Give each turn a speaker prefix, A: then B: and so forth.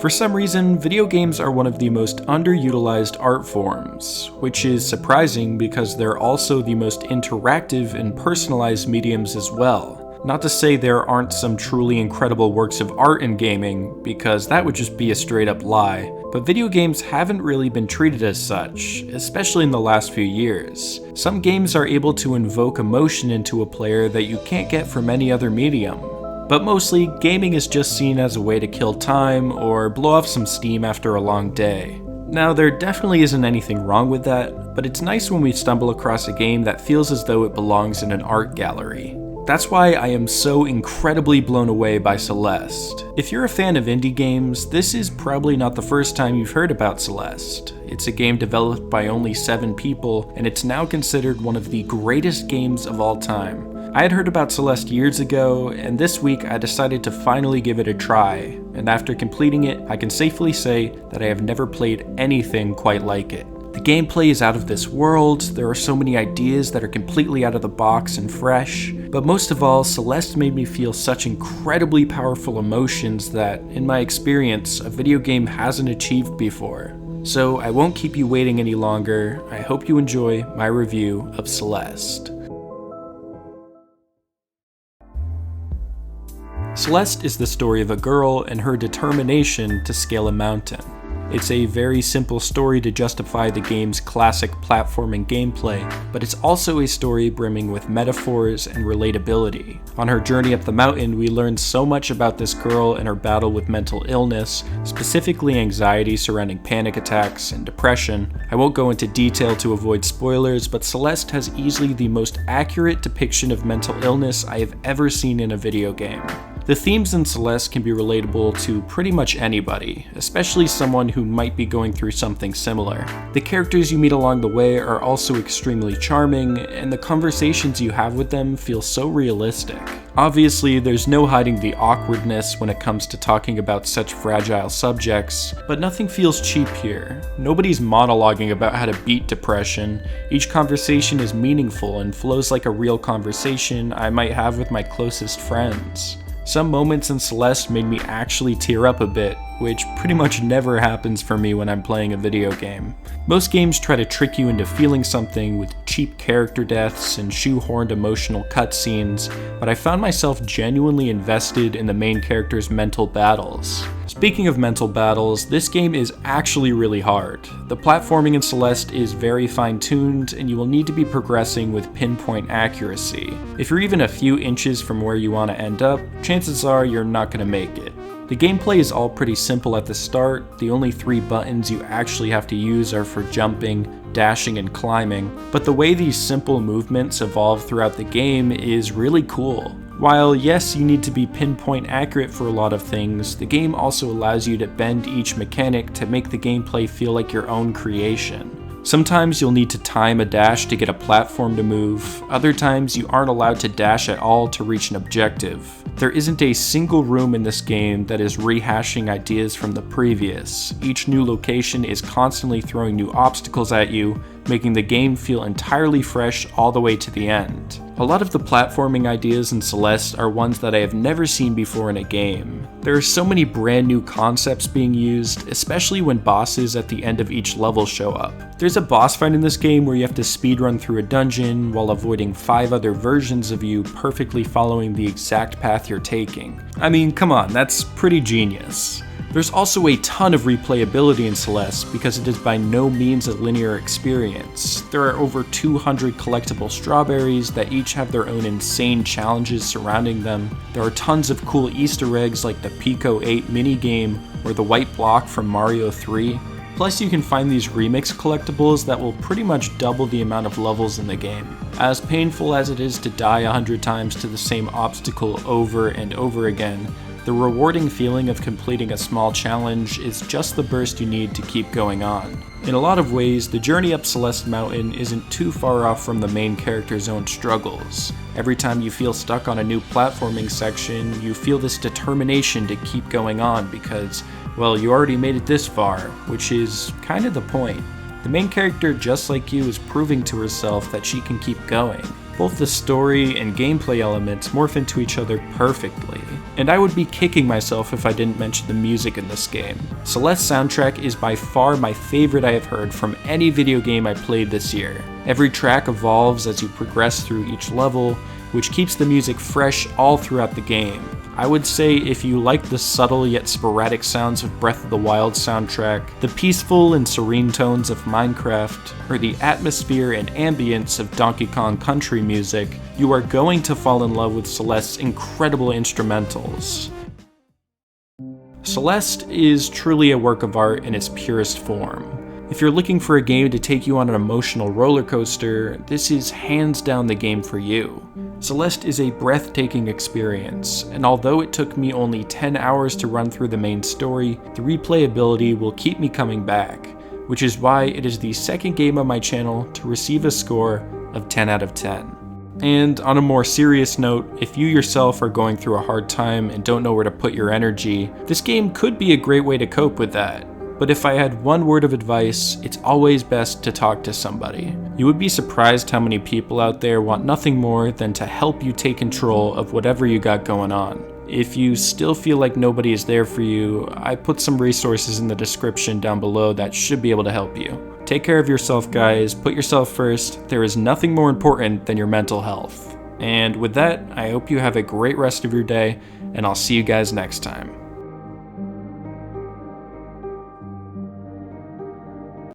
A: For some reason, video games are one of the most underutilized art forms, which is surprising because they're also the most interactive and personalized mediums as well. Not to say there aren't some truly incredible works of art in gaming, because that would just be a straight up lie, but video games haven't really been treated as such, especially in the last few years. Some games are able to invoke emotion into a player that you can't get from any other medium. But mostly, gaming is just seen as a way to kill time or blow off some steam after a long day. Now, there definitely isn't anything wrong with that, but it's nice when we stumble across a game that feels as though it belongs in an art gallery. That's why I am so incredibly blown away by Celeste. If you're a fan of indie games, this is probably not the first time you've heard about Celeste. It's a game developed by only 7 people, and it's now considered one of the greatest games of all time. I had heard about Celeste years ago, and this week I decided to finally give it a try, and after completing it, I can safely say that I have never played anything quite like it. The gameplay is out of this world, there are so many ideas that are completely out of the box and fresh, but most of all, Celeste made me feel such incredibly powerful emotions that, in my experience, a video game hasn't achieved before. So I won't keep you waiting any longer. I hope you enjoy my review of Celeste. Celeste is the story of a girl and her determination to scale a mountain. It's a very simple story to justify the game's classic platforming gameplay, but it's also a story brimming with metaphors and relatability. On her journey up the mountain, we learn so much about this girl and her battle with mental illness, specifically anxiety surrounding panic attacks and depression. I won't go into detail to avoid spoilers, but Celeste has easily the most accurate depiction of mental illness I have ever seen in a video game. The themes in Celeste can be relatable to pretty much anybody, especially someone who might be going through something similar. The characters you meet along the way are also extremely charming, and the conversations you have with them feel so realistic. Obviously, there's no hiding the awkwardness when it comes to talking about such fragile subjects, but nothing feels cheap here. Nobody's monologuing about how to beat depression. Each conversation is meaningful and flows like a real conversation I might have with my closest friends. Some moments in Celeste made me actually tear up a bit, which pretty much never happens for me when I'm playing a video game. Most games try to trick you into feeling something with cheap character deaths and shoehorned emotional cutscenes, but I found myself genuinely invested in the main character's mental battles. Speaking of mental battles, this game is actually really hard. The platforming in Celeste is very fine-tuned, and you will need to be progressing with pinpoint accuracy. If you're even a few inches from where you want to end up, chances are you're not going to make it. The gameplay is all pretty simple at the start. The only 3 buttons you actually have to use are for jumping, dashing, and climbing, but the way these simple movements evolve throughout the game is really cool. While yes, you need to be pinpoint accurate for a lot of things, the game also allows you to bend each mechanic to make the gameplay feel like your own creation. Sometimes you'll need to time a dash to get a platform to move, other times you aren't allowed to dash at all to reach an objective. There isn't a single room in this game that is rehashing ideas from the previous. Each new location is constantly throwing new obstacles at you, making the game feel entirely fresh all the way to the end. A lot of the platforming ideas in Celeste are ones that I have never seen before in a game. There are so many brand new concepts being used, especially when bosses at the end of each level show up. There's a boss fight in this game where you have to speedrun through a dungeon while avoiding 5 other versions of you perfectly following the exact path you're taking. I mean, come on, that's pretty genius. There's also a ton of replayability in Celeste because it is by no means a linear experience. There are over 200 collectible strawberries that each have their own insane challenges surrounding them. There are tons of cool Easter eggs like the Pico 8 minigame or the white block from Mario 3. Plus you can find these remix collectibles that will pretty much double the amount of levels in the game. As painful as it is to die 100 times to the same obstacle over and over again, the rewarding feeling of completing a small challenge is just the burst you need to keep going on. In a lot of ways, the journey up Celeste Mountain isn't too far off from the main character's own struggles. Every time you feel stuck on a new platforming section, you feel this determination to keep going on because, well, you already made it this far, which is kind of the point. The main character, just like you, is proving to herself that she can keep going. Both the story and gameplay elements morph into each other perfectly. And I would be kicking myself if I didn't mention the music in this game. Celeste's soundtrack is by far my favorite I have heard from any video game I played this year. Every track evolves as you progress through each level, which keeps the music fresh all throughout the game. I would say if you like the subtle yet sporadic sounds of Breath of the Wild soundtrack, the peaceful and serene tones of Minecraft, or the atmosphere and ambience of Donkey Kong Country music, you are going to fall in love with Celeste's incredible instrumentals. Celeste is truly a work of art in its purest form. If you're looking for a game to take you on an emotional roller coaster, this is hands down the game for you. Celeste is a breathtaking experience, and although it took me only 10 hours to run through the main story, the replayability will keep me coming back, which is why it is the second game on my channel to receive a score of 10 out of 10. And on a more serious note, if you yourself are going through a hard time and don't know where to put your energy, this game could be a great way to cope with that. But if I had one word of advice, it's always best to talk to somebody. You would be surprised how many people out there want nothing more than to help you take control of whatever you got going on. If you still feel like nobody is there for you, I put some resources in the description down below that should be able to help you. Take care of yourself, guys. Put yourself first. There is nothing more important than your mental health. And with that, I hope you have a great rest of your day, and I'll see you guys next time.